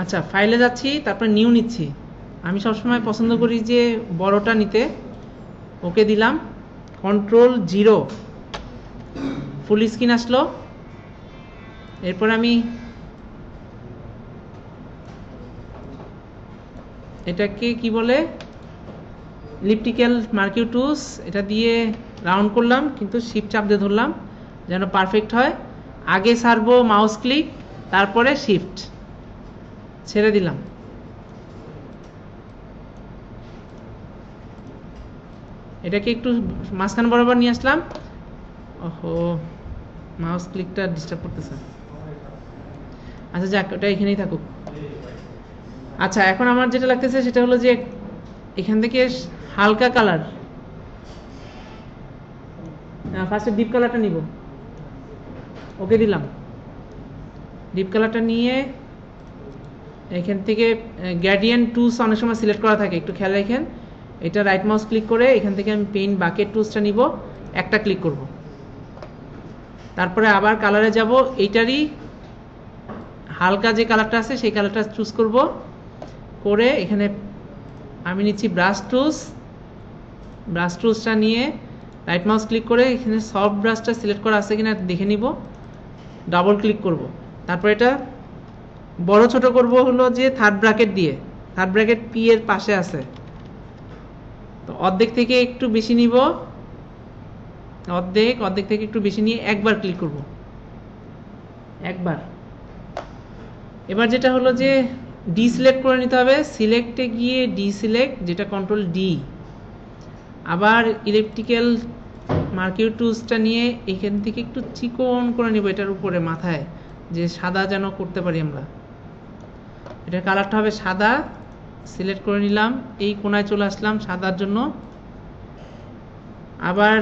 আচ্ছা, ফাইলে যাচ্ছি, তারপর নিউ নিচ্ছি। আমি সবসময় পছন্দ করি যে বড়টা নিতে। ওকে দিলাম, Ctrl+0, ফুল স্ক্রিন আসলো। এরপর আমি এটাকে কি বলে, ইলিপ্টিক্যাল মার্কিউ টুলস, এটা দিয়ে রাউন্ড করলাম, কিন্তু শিফট চাপ দিয়ে ধরলাম যেন পারফেক্ট হয়। আগে ছাড়বো মাউস ক্লিক, তারপরে শিফট ছেড়ে দিলাম। এটাকে একটু মাঝখান বরাবর নিয়ে আসলাম। ওহো, মাউস ক্লিকটা ডিস্টার্ব করতেছে। আচ্ছা যাক, ওটা এখানেই থাকুক। আচ্ছা, এখন আমার যেটা লাগতেছে সেটা হলো যে এখান থেকে হালকা কালার, ফার্স্টে ডিপ কালারটা নিব। ওকে দিলাম। ডিপ কালারটা নিয়ে এখান থেকে গ্রেডিয়েন্ট টুলস অনেক সময় সিলেক্ট করা থাকে, একটু খেয়াল রাখেন। এটা রাইট মাউস ক্লিক করে এখান থেকে আমি পেইন্ট বাকেট টুলসটা নিব, একটা ক্লিক করব। তারপরে আবার কালারে যাব, এইটারই হালকা যে কালারটা আছে সেই কালারটা চুজ করব, করে এখানে আমি নিচ্ছি ব্রাশ টুলস। ব্রাশ টুলসটা নিয়ে রাইট মাউস ক্লিক করে এখানে সফট ব্রাশটা সিলেক্ট করা আছে কিনা দেখে নিব, ডাবল ক্লিক করব। তারপর এটা বড় ছোট করব হলো যে থার্ড ব্র্যাকেট দিয়ে, থার্ড ব্র্যাকেট পি এর পাশে আছে, তো অর্ধেক থেকে একটু বেশি নিব, অর্ধেক থেকে একটু বেশি নিয়ে একবার ক্লিক করব, একবার। এবার যেটা হলো যে ডি সিলেক্ট করে নিতে হবে, সিলেক্টে গিয়ে ডি সিলেক্ট, যেটা Ctrl+D। আবার ইলেকট্রিক্যাল মার্কিউ টুলসটা নিয়ে এখান থেকে একটু চিকন করে নিব এটার উপরে মাথায়, যে সাদা যেন করতে পারি আমরা। এটার কালারটা হবে সাদা, সিলেক্ট করে নিলাম, এই কোনায় চলে আসলাম সাদার জন্য। আবার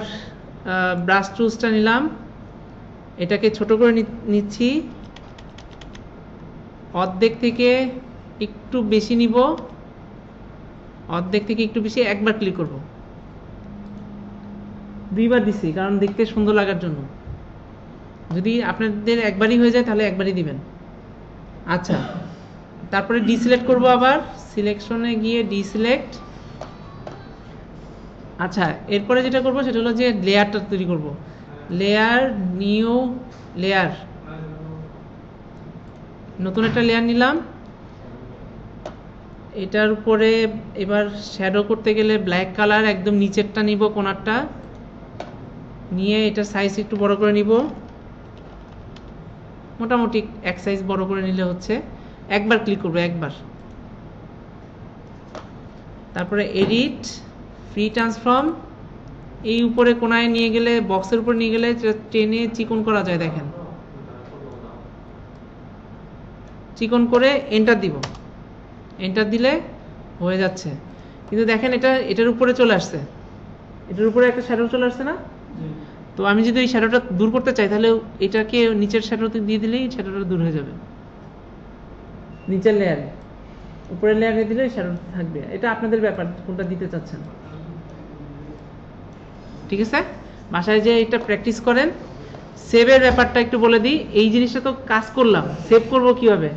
ব্রাশ টুলসটা নিলাম, এটাকে ছোট করে নিচ্ছি, অর্ধেক থেকে একটু বেশি নিব, অর্ধেক থেকে একটু বেশি, একবার ক্লিক করব। দুইবার দিছি কারণ দেখতে সুন্দর লাগার জন্য। যদি আপনাদের একবারই হয়ে যায় তাহলে একবারই দিবেন। আচ্ছা, তারপরে ডি সিলেক্ট করব, আবার সিলেকশনে গিয়ে ডি সিলেক্ট। আচ্ছা, এরপরে যেটা করব সেটা হলো যে লেয়ারটা তৈরি করব। লেয়ার, নিউ লেয়ার, নতুন একটা লেয়ার নিলাম। এটার উপরে এবার শ্যাডো করতে গেলে ব্ল্যাক কালার একদম নিচেরটা নিব, কোনারটা নিয়ে এটা সাইজ একটু বড় করে নিব, মোটামুটি এক সাইজ বড় করে নিলে হচ্ছে। একবার ক্লিক করব, একবার। তারপরে এডিট, ফ্রি ট্রান্সফর্ম, এই উপরে কোনায় নিয়ে গেলে, বক্সের উপর নিয়ে গেলে টেনে চিকন করা যায়, দেখেন। চিকন করে এন্টার দিব, এন্টার দিলে হয়ে যাচ্ছে। কিন্তু দেখেন এটার উপরে চলে আসছে, এটার উপরে একটা শ্যাডো চলে আসছে না? তো আমি যদি এই শ্যাডোটা দূর করতে চাই তাহলে এটাকে নিচের শ্যাডোতে দিয়ে দিলেই শ্যাডোটা দূর হয়ে যাবে। নিচের লেয়ারে, উপরের লেয়ারে দিলে শ্যাডোটা থাকবে। এটা আপনাদের ব্যাপার, কোনটা দিতে চাচ্ছেন। ঠিক আছে, বাসায় যে এটা প্র্যাকটিস করেন। সেভের ব্যাপারটা একটু বলে দিই। এই জিনিসটা তো কাজ করলাম, সেভ করব কিভাবে,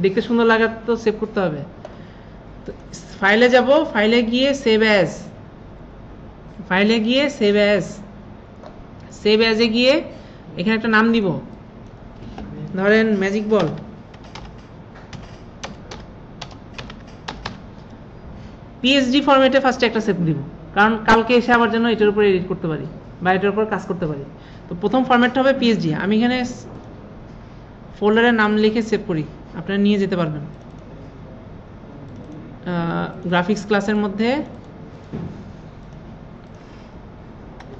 দেখতে সুন্দর লাগার তো সেভ করতে হবে। তো ফাইলে যাব, ফাইলে গিয়ে সেভ অ্যাজ, ফাইলে গিয়ে সেভ অ্যাজ, সেভ অ্যাজে গিয়ে এখানে একটা নাম দিব, ধরেন ম্যাজিক বল। পিএসডি ফরম্যাটে ফার্স্টে একটা সেভ দিব, কারণ কালকে এসে আবার যেন এটার উপর এডিট করতে পারি বা এটার উপর কাজ করতে পারি। তো প্রথম ফরম্যাটটা হবে পিএসডি। আমি এখানে ফোল্ডারের নাম লিখে সেভ করি, আপনারা নিয়ে যেতে পারবেন। গ্রাফিক্স ক্লাসের মধ্যে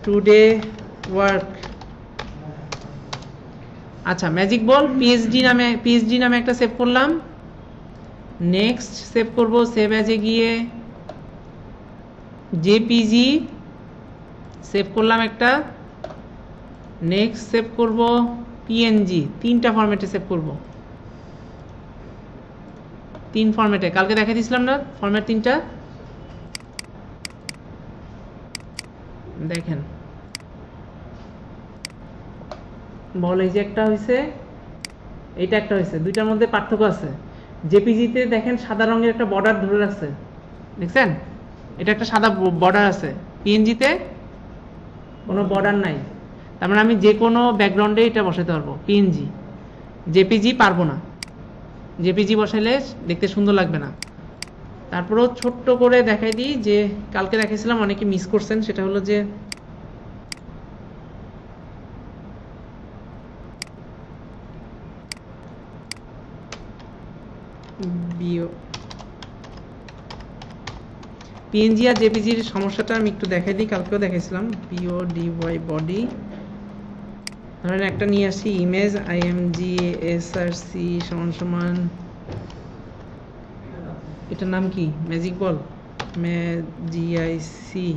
টুডে ওয়ার্ক। আচ্ছা, ম্যাজিক বল পিএসডি নামে একটা সেভ করলাম। নেক্সট সেভ করব, সেভ অ্যাজে গিয়ে জেপিজি সেভ করলাম একটা। নেক্সট সেভ করব পিএনজি, তিনটা ফরম্যাটে সেভ করব, তিন ফরম্যাটে। কালকে দেখা দিয়েছিলাম না ফরম্যাট তিনটা, দেখেন। বল এই যে একটা হয়েছে, এইটা একটা হয়েছে, দুইটার মধ্যে পার্থক্য আছে। জেপিজিতে দেখেন সাদা রঙের একটা বর্ডার ধরে রাখছে, দেখছেন? এটা একটা সাদা বর্ডার আছে। পিএনজিতে কোনো বর্ডার নাই, তার মানে আমি যে কোনো ব্যাকগ্রাউন্ডে এটা বসাতে পারবো। পিএনজি, জেপিজি পারবো না। জেপিজি বসাইলে দেখতে সুন্দর লাগবে না। তারপরেও ছোট্ট করে দেখাই দিই, যে কালকে দেখাইছিলাম, অনেকে মিস করছেন, সেটা হলো যে পিএনজি আর জেপিজির সমস্যাটা আমি একটু দেখাই দিই, কালকেও দেখাইছিলাম। বিওডিওয়াই বডি, ধরেন একটা নিয়ে আসি ইমেজ imgsrc সমান এটার নাম কি, magic ball, magic,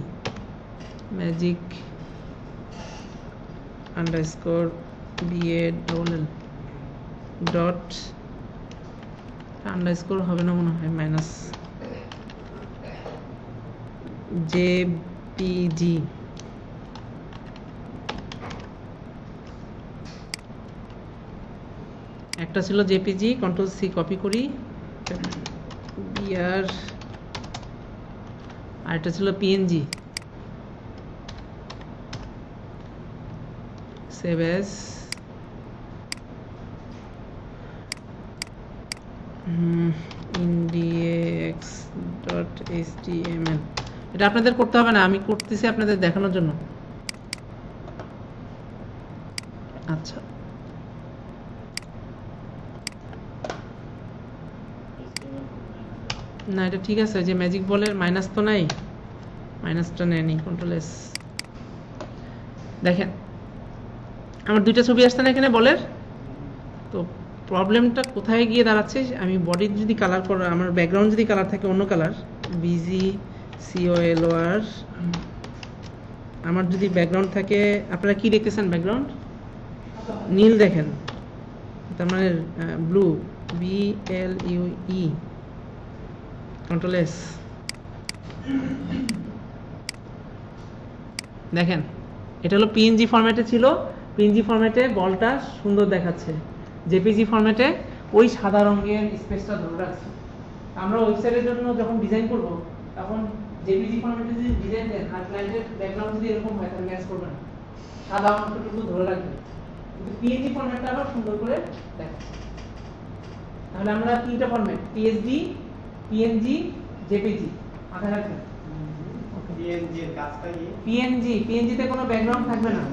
magic underscore BALL dot underscore হবে না মনে হয়, মাইনাস জেপিজি। একটা ছিল জেপিজি, কন্ট্রোল সি কপি করি, বিআর, আর এটা ছিল পিএনজি, সেভ অ্যাজ, index.html। এটা আপনাদের করতে হবে না, আমি করতেছি আপনাদের দেখানোর জন্য। আচ্ছা, না এটা ঠিক আছে, যে ম্যাজিক বলের মাইনাস তো নাই, মাইনাসটা নেয়নি, কন্ট্রোল এস। দেখেন আমার দুইটা ছবি আসছে না এখানে বলের, তো প্রবলেমটা কোথায় গিয়ে দাঁড়াচ্ছে, আমি বডির যদি কালার করা, আমার ব্যাকগ্রাউন্ড যদি কালার থাকে অন্য কালার, BGCOLOR, আমার যদি ব্যাকগ্রাউন্ড থাকে, আপনারা কি দেখতেছেন ব্যাকগ্রাউন্ড? নীল দেখেন, তার মানে ব্লু, BLUE, কন্ট্রোল এস। দেখেন এটা হলো পিএনজি ফরম্যাটে ছিল, পিএনজি ফরম্যাটে বলটা সুন্দর দেখাচ্ছে, জেপিজি ফরম্যাটে ওই সাদা রঙের স্পেসটা ধরে রাখছে। আমরা ওয়েবসাইটের জন্য যখন ডিজাইন করব, তখন জেপিজি ফরম্যাটে যদি ডিজাইন দেন আর ক্লায়েন্টের ব্যাকগ্রাউন্ড যদি এরকম হয়, তাহলে ম্যাচ করবে না, সাদা অংশটুকু ধরে রাখবে। কিন্তু পিএনজি ফরম্যাটটা আবার সুন্দর করে দেখাচ্ছে। তাহলে আমরা তিনটা ফরম্যাট, পিএসডি, পিএনজি, জেপিজি মাথায় রাখবেন। পিএনজি এর কাজটা কি? পিএনজি তে কোনো ব্যাকগ্রাউন্ড থাকবে না,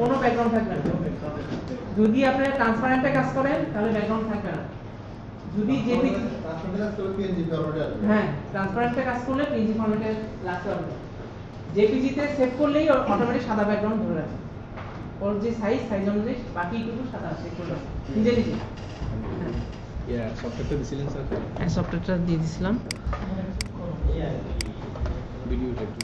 কোনো ব্যাকগ্রাউন্ড থাকবে না। যদি আপনারা ট্রান্সপারেন্টে কাজ করেন তাহলে ব্যাকগ্রাউন্ড থাকবে না। যদি জেপিজি হ্যাঁ, ট্রান্সপারেন্টে কাজ করলে পিএনজি ফরম্যাটে লাগতে হবে। জেপিজি তে সেভ করলেই অটোমেটিক সাদা ব্যাকগ্রাউন্ড ধরে রাখে, ওর যে সাইজ অনুযায়ী বাকিটুকু সাদা সেভ করে রাখে নিজে নিজে। হ্যাঁ, সফটওয়্যারটা দিছিলেন স্যার? হ্যাঁ, সফটওয়্যারটা দিয়ে দিছিলাম। ভিডিওটা একটু